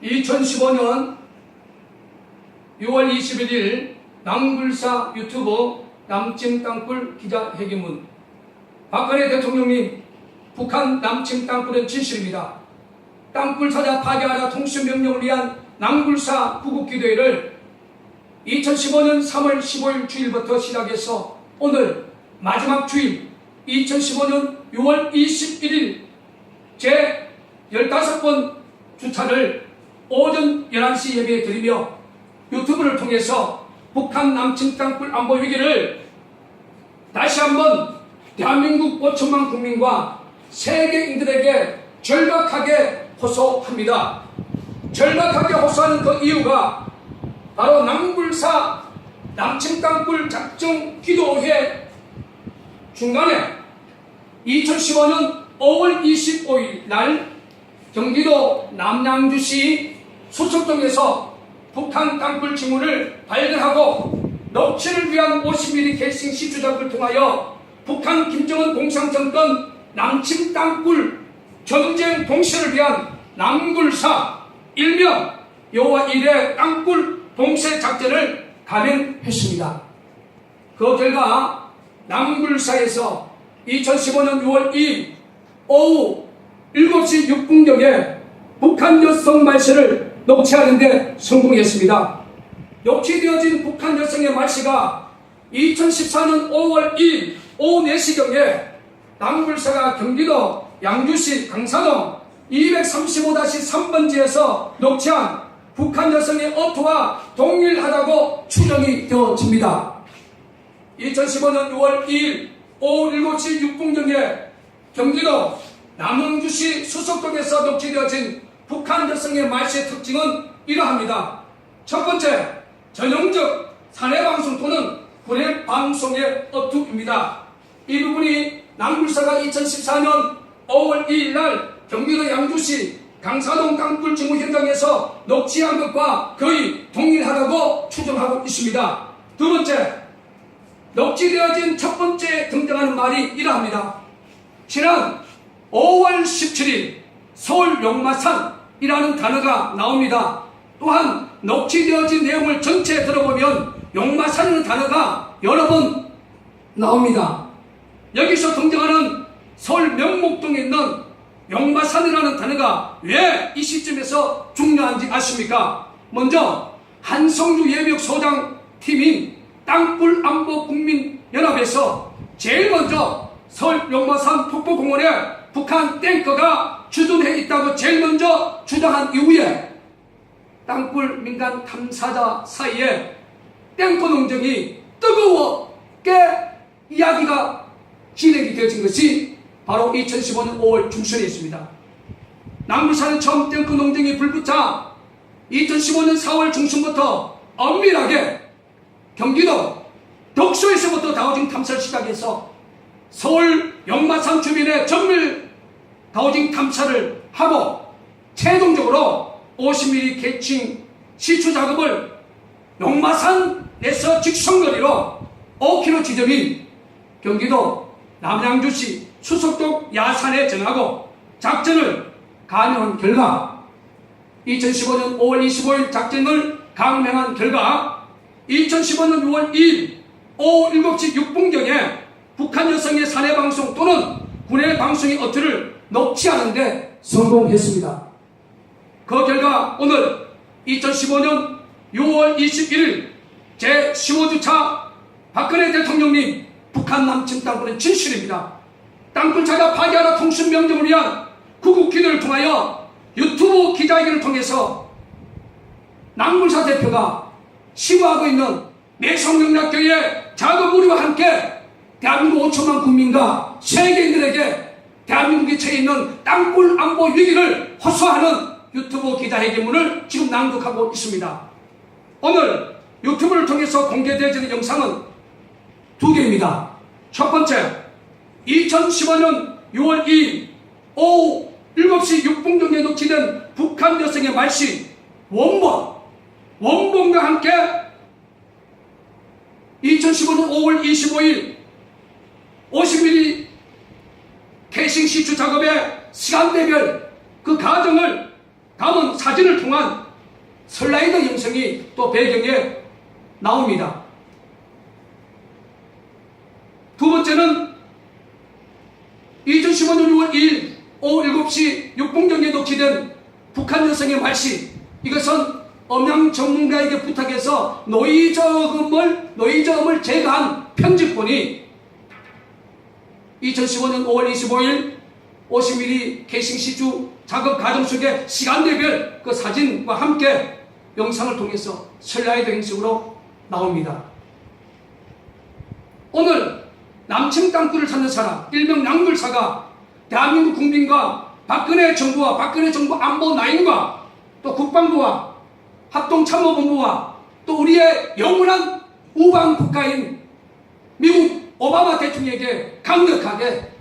2015년 6월 21일 남굴사 유튜브 남침 땅굴 기자회견문. 박근혜 대통령님, 북한 남침 땅굴은 진실입니다. 땅굴 찾아 파괴하라 통신명령을 위한 남굴사 구국기도회를 2015년 3월 15일 주일부터 시작해서 오늘 마지막 주일 2015년 6월 21일 제 15번 주차를 오전 11시 예배에 드리며 유튜브를 통해서 북한 남침 땅굴 안보 위기를 다시 한번 대한민국 5천만 국민과 세계인들에게 절박하게 호소합니다. 절박하게 호소하는 그 이유가 바로 남굴사 남침 땅굴 작정 기도회 중간에 2015년 5월 25일 날 경기도 남양주시 수척동에서 북한 땅굴 징후를 발견하고 녹취를 위한 50mm 캐싱 시추작을 통하여 북한 김정은 공산정권 남침 땅굴 전쟁 봉쇄를 위한 남굴사 일명 여호와 일의 땅굴 봉쇄 작전을 감행했습니다. 그 결과 남굴사에서 2015년 6월 2일 오후 7시 6분경에 북한 여성 말씨를 녹취하는 데 성공했습니다. 녹취되어진 북한 여성의 말씨가 2014년 5월 2일 오후 4시경에 남굴사가 경기도 양주시 강사동 235-3번지에서 녹취한 북한 여성의 어투와 동일하다고 추정이 되어집니다. 2015년 6월 2일 오후 7시 6분경에 경기도 남양주시 수석동에서 녹취되어진 북한 여성의 말씨의 특징은 이러합니다. 첫 번째, 전형적 사내방송 또는 군해방송의 어투입니다. 이 부분이 남굴사가 2014년 5월 2일 날 경기도 양주시 강사동 땅굴 징후 현장에서 녹취한 것과 거의 동일하다고 추정하고 있습니다. 두 번째, 녹취되어진 첫 번째 등장하는 말이 이러합니다. 지난 5월 17일 서울 용마산이라는 단어가 나옵니다. 또한 녹취되어진 내용을 전체 들어보면 용마산이라는 단어가 여러 번 나옵니다. 여기서 등장하는 서울 명목동에 있는 용마산이라는 단어가 왜 이 시점에서 중요한지 아십니까? 먼저 한성주 예비역 소장 팀인 땅굴안보국민연합에서 제일 먼저 서울 용마산 폭포공원에 북한 탱커가 주둔해 있다고 제일 먼저 주장한 이후에 땅굴 민간 탐사자 사이에 탱커 농정이 뜨거웠게 이야기가 진행이 되어진 것이 바로 2015년 5월 중순에 있습니다. 남굴사는 처음 탱크 농정이 불붙자 2015년 4월 중순부터 엄밀하게 경기도 덕소에서부터 다우징 탐사를 시작해서 서울 용마산 주변의 정밀 다우징 탐사를 하고 최종적으로 50mm 캐칭 시추 작업을 용마산에서 직선거리로 5km 지점인 경기도 남양주시 수석동 야산에 정하고 작전을 감행한 결과 2015년 5월 25일 작전을 감행한 결과 2015년 6월 2일 오후 7시 6분경에 북한 여성의 사내방송 또는 군해방송의 어투를 녹취하는데 성공했습니다. 그 결과 오늘 2015년 6월 21일 제15주차 박근혜 대통령님, 북한 남침 땅굴은 진실입니다. 땅굴 찾아 파괴하라 통신명령을 위한 구국기도를 통하여 유튜브 기자회견을 통해서 남굴사 대표가 시구하고 있는 매성명락교회 작은 무리와 함께 대한민국 5천만 국민과 세계인들에게 대한민국에 처해 있는 땅굴 안보 위기를 호소하는 유튜브 기자회견문을 지금 낭독하고 있습니다. 오늘 유튜브를 통해서 공개되어지는 영상은 두 개입니다. 첫 번째, 2015년 6월 2일 오후 7시 6분경에 녹취된 북한 여성의 말씨 원본과 함께 2015년 5월 25일 50mm 캐싱 시추 작업의 시간대별 그 과정을 담은 사진을 통한 슬라이드 영상이 또 배경에 나옵니다. 두 번째는 2015년 6월 2일 오후 7시 6분경에 녹취된 북한 여성의 말씨. 이것은 음향 전문가에게 부탁해서 노이즈음을 제거한 편집본이 2015년 5월 25일 50mm 캐싱 시주 작업 과정 속에 시간대별 그 사진과 함께 영상을 통해서 슬라이드 형식으로 나옵니다. 오늘 남침 땅굴을 찾는 사람, 일명 낭굴사가 대한민국 국민과 박근혜 정부와 박근혜 정부 안보 라인과 또 국방부와 합동참모본부와 또 우리의 영원한 우방 국가인 미국 오바마 대통령에게 강력하게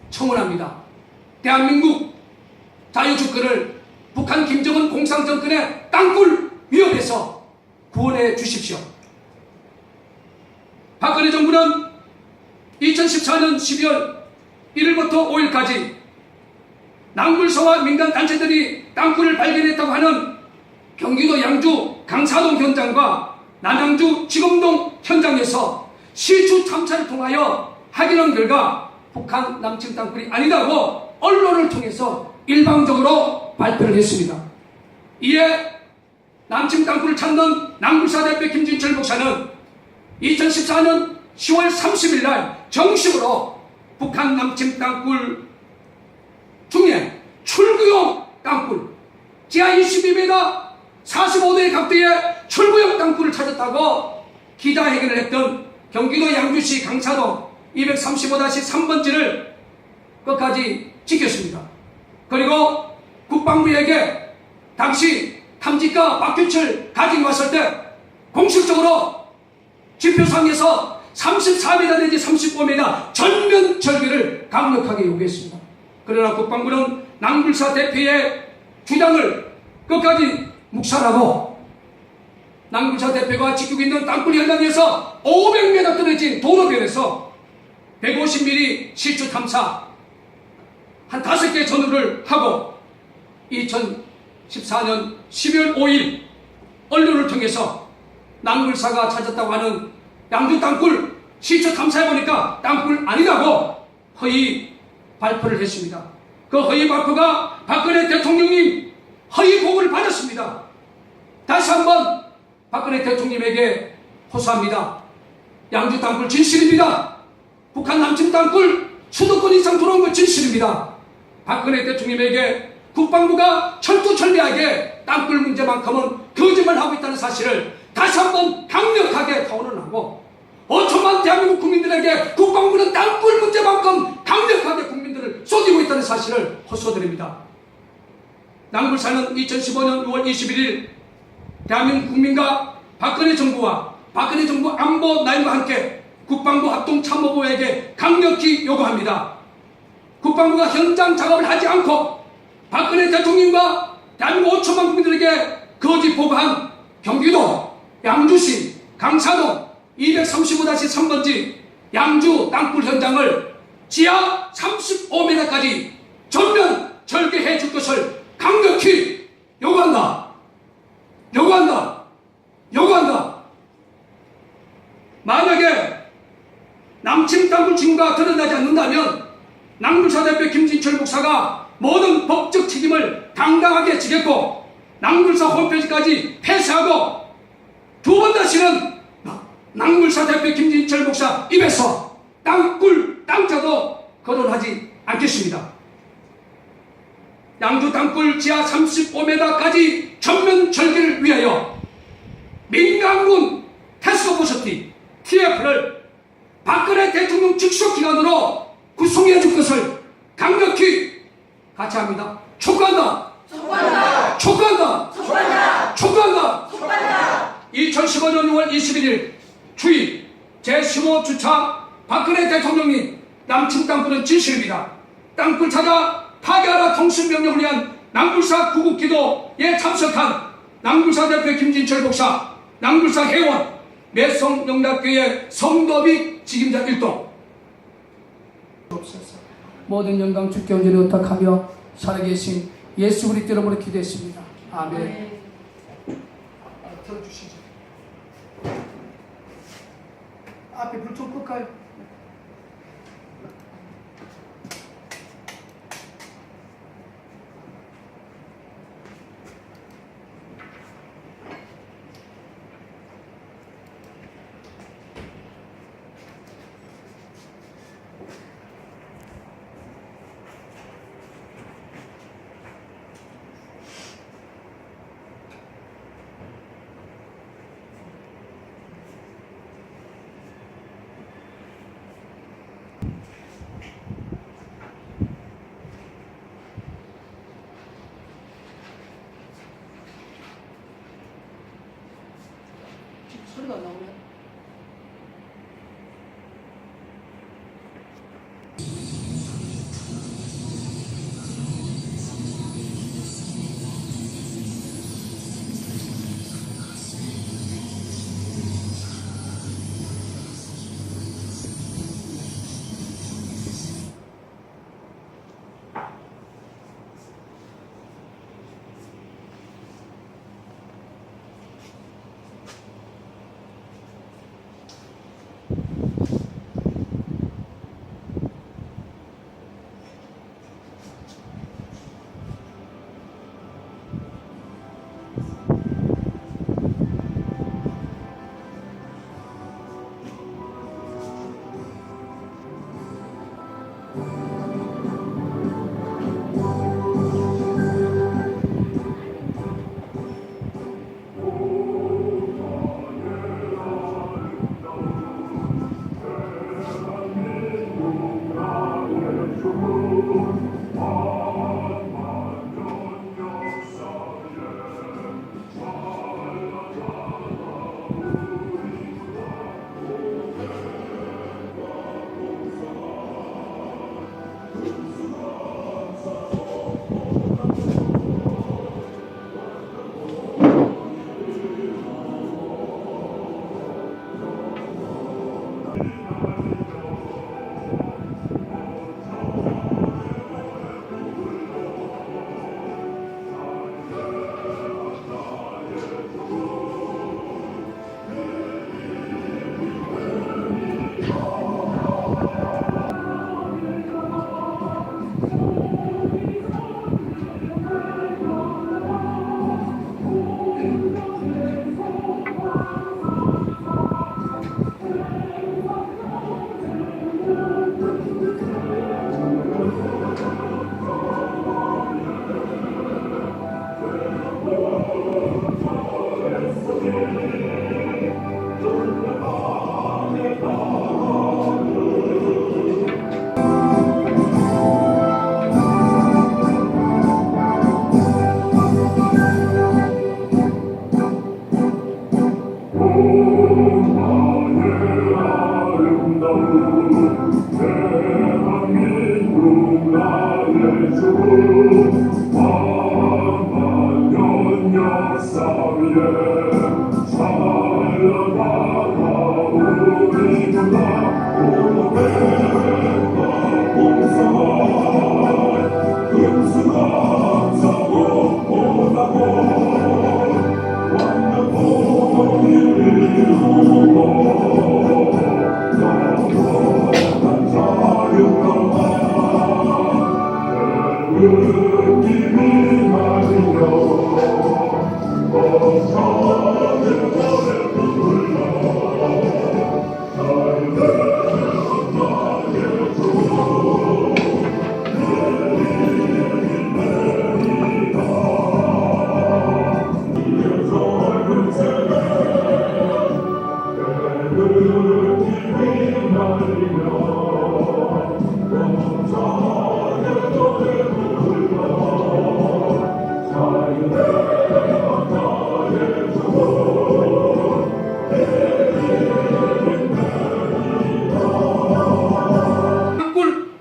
청원합니다. 대한민국 자유주권을 북한 김정은 공산정권의 땅굴 위협에서 구원해 주십시오. 박근혜 정부는 2014년 12월 1일부터 5일까지 낭굴사와 민간단체들이 땅굴을 발견했다고 하는 경기도 양주 강사동 현장과 남양주 지금동 현장에서 시추 탐사를 통하여 확인한 결과 북한 남침 땅굴이 아니다고 언론을 통해서 일방적으로 발표를 했습니다. 이에 남침 땅굴을 찾는 낭굴사 대표 김진철 목사는 2014년 10월 30일 날 정식으로 북한 남침 땅굴 중에 출구용 땅굴 지하 22m 45도의 각도의 출구용 땅굴을 찾았다고 기자회견을 했던 경기도 양주시 강사동 235-3번지를 끝까지 지켰습니다. 그리고 국방부에게 당시 탐지가 박규철 가지고 왔을 때 공식적으로 지표상에서 34m 내지 35m 전면 절개를 강력하게 요구했습니다. 그러나 국방부는 낭굴사 대표의 주장을 끝까지 묵살하고 낭굴사 대표가 지키고 있는 땅굴 현장에서 500m 떨어진 도로변에서 150mm 시추 탐사 한 5개 전후를 하고 2014년 12월 5일 언론을 통해서 낭굴사가 찾았다고 하는 양주 땅굴 시추 탐사해보니까 땅굴 아니라고 허위 발표를 했습니다. 그 허위 발표가 박근혜 대통령님 허위 보고를 받았습니다. 다시 한번 박근혜 대통령에게 호소합니다. 양주 땅굴 진실입니다. 북한 남침 땅굴 수도권 이상 들어온 건 진실입니다. 박근혜 대통령에게 국방부가 철두철미하게 땅굴 문제만큼은 거짓말하고 있다는 사실을 다시 한번 강력하게 타원을 하고 5천만 대한민국 국민들에게 국방부는 땅굴 문제만큼 강력하게 국민들을 속이고 있다는 사실을 호소드립니다. 낭굴사는 2015년 6월 21일 대한민국 국민과 박근혜 정부와 박근혜 정부 안보 라인과 함께 국방부 합동참모부에게 강력히 요구합니다. 국방부가 현장 작업을 하지 않고 박근혜 대통령과 대한민국 5천만 국민들에게 거짓 보고한 경기도 양주시 강사동 235-3번지 양주 땅굴 현장을 지하 35m까지 전면 절개해 줄 것을 강력히 요구한다. 만약에 남침 땅굴 징후가 드러나지 않는다면 낭굴사 대표 김진철 목사가 모든 법적 책임을 당당하게 지겠고 낭굴사 홈페이지까지 폐쇄하고 두 번 다시는 낭굴사 대표 김진철 목사 입에서 땅굴 땅자도 거론하지 않겠습니다. 양주 땅굴 지하 35m까지 전면 절개를 위하여 민간군 태스크포스팀 TF를 박근혜 대통령 직속기관으로 구성해 줄 것을 강력히 같이 합니다. 촉구한다. 2015년 6월 21일 주의 제15주차 박근혜 대통령님 남침 땅굴은 진실입니다. 땅굴 찾아 파괴하라 통수명령을 위한 낭굴사 구국기도에 참석한 낭굴사 대표 김진철 목사, 낭굴사 회원, 매성영락교회 성도비 직임자 일동 모든 영광 주께 온전히 의탁하며 살아계신 예수 그리스도 이름으로 기도했습니다. 아멘. 들어주시죠. 앞에 불 좀 끌까요? 소리가 안 나오네.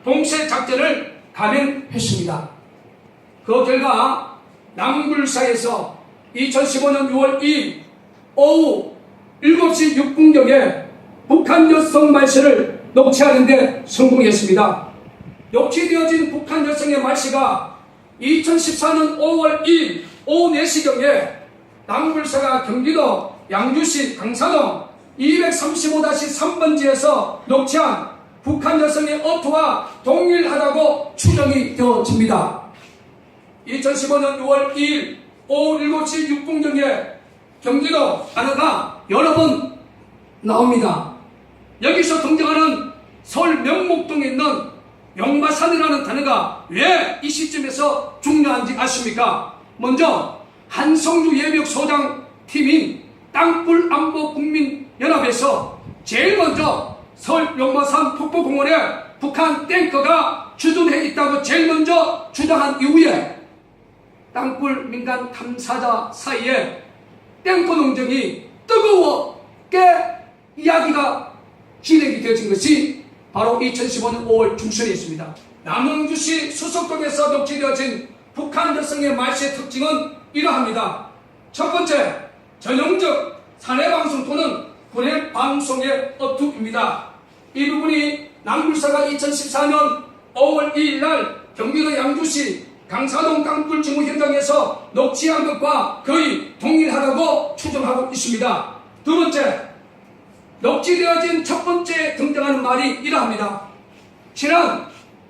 봉쇄 작전을 감행했습니다. 그 결과 남굴사에서 2015년 6월 2일 오후 7시 6분경에 북한 여성 말씨를 녹취하는 데 성공했습니다. 녹취되어진 북한 여성의 말씨가 2014년 5월 2일 오후 4시경에 남굴사가 경기도 양주시 강사동 235-3번지에서 녹취한 북한 여성의 어투와 동일하다고 추정이 되어집니다. 2015년 6월 2일 오후 7시 6분경에 경기도 단어가 여러 번 나옵니다. 여기서 등장하는 서울 명목동에 있는 용마산이라는 단어가 왜 이 시점에서 중요한지 아십니까? 먼저 한성주 예비역소장 팀인 땅굴안보국민연합에서 제일 먼저 서울 용마산 폭포공원에 북한 탱커가 주둔해 있다고 제일 먼저 주장한 이후에 땅굴 민간 탐사자 사이에 탱커 농정이 뜨거웠게 이야기가 진행이 되어진 것이 바로 2015년 5월 중순에 있습니다. 남양주시 수석동에서 녹취되어진 북한 여성의 말씨의 특징은 이러합니다. 첫 번째, 전형적 사내방송 또는 군해방송의 어투입니다. 이 부분이 남굴사가 2014년 5월 2일 날 경기도 양주시 강사동 땅굴 증오 현장에서 녹취한 것과 거의 동일하다고 추정하고 있습니다. 두 번째, 녹취되어진 첫 번째 등장하는 말이 이러합니다. 지난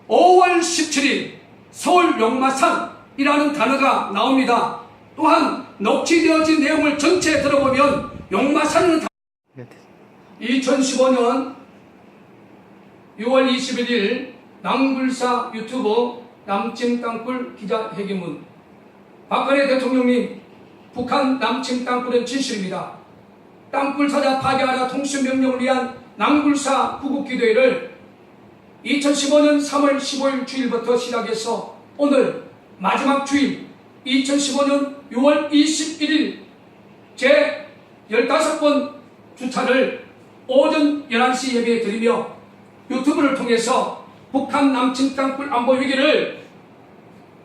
5월 17일 서울 용마산이라는 단어가 나옵니다. 또한 녹취되어진 내용을 전체 들어보면 용마산은 2015년 6월 21일 남굴사 유튜브 남침 땅굴 기자회견문. 박근혜 대통령님, 북한 남침 땅굴은 진실입니다. 땅굴 사자 파괴하라 통신명령을 위한 남굴사 구국기도회를 2015년 3월 15일 주일부터 시작해서 오늘 마지막 주일 2015년 6월 21일 제 15번 주차를 오전 11시 예배에 드리며 유튜브를 통해서 북한 남침 땅굴 안보 위기를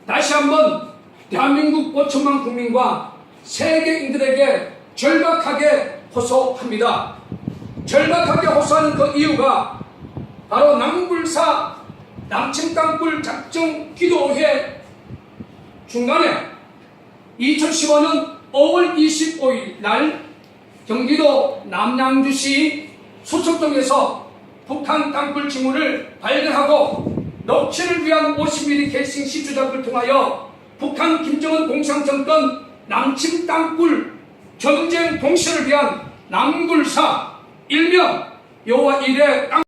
다시 한번 대한민국 5천만 국민과 세계인들에게 절박하게 호소합니다. 절박하게 호소하는 그 이유가 바로 남굴사 남침 땅굴 작정 기도회 중간에 2015년 5월 25일 날 경기도 남양주시 수석동에서 북한 땅굴 징후를 발견하고 녹취를 위한 50mm 캐싱 시추작을 통하여 북한 김정은 공산정권 남침 땅굴 전쟁 동시를 위한 남굴사 일명 여호와 일의 땅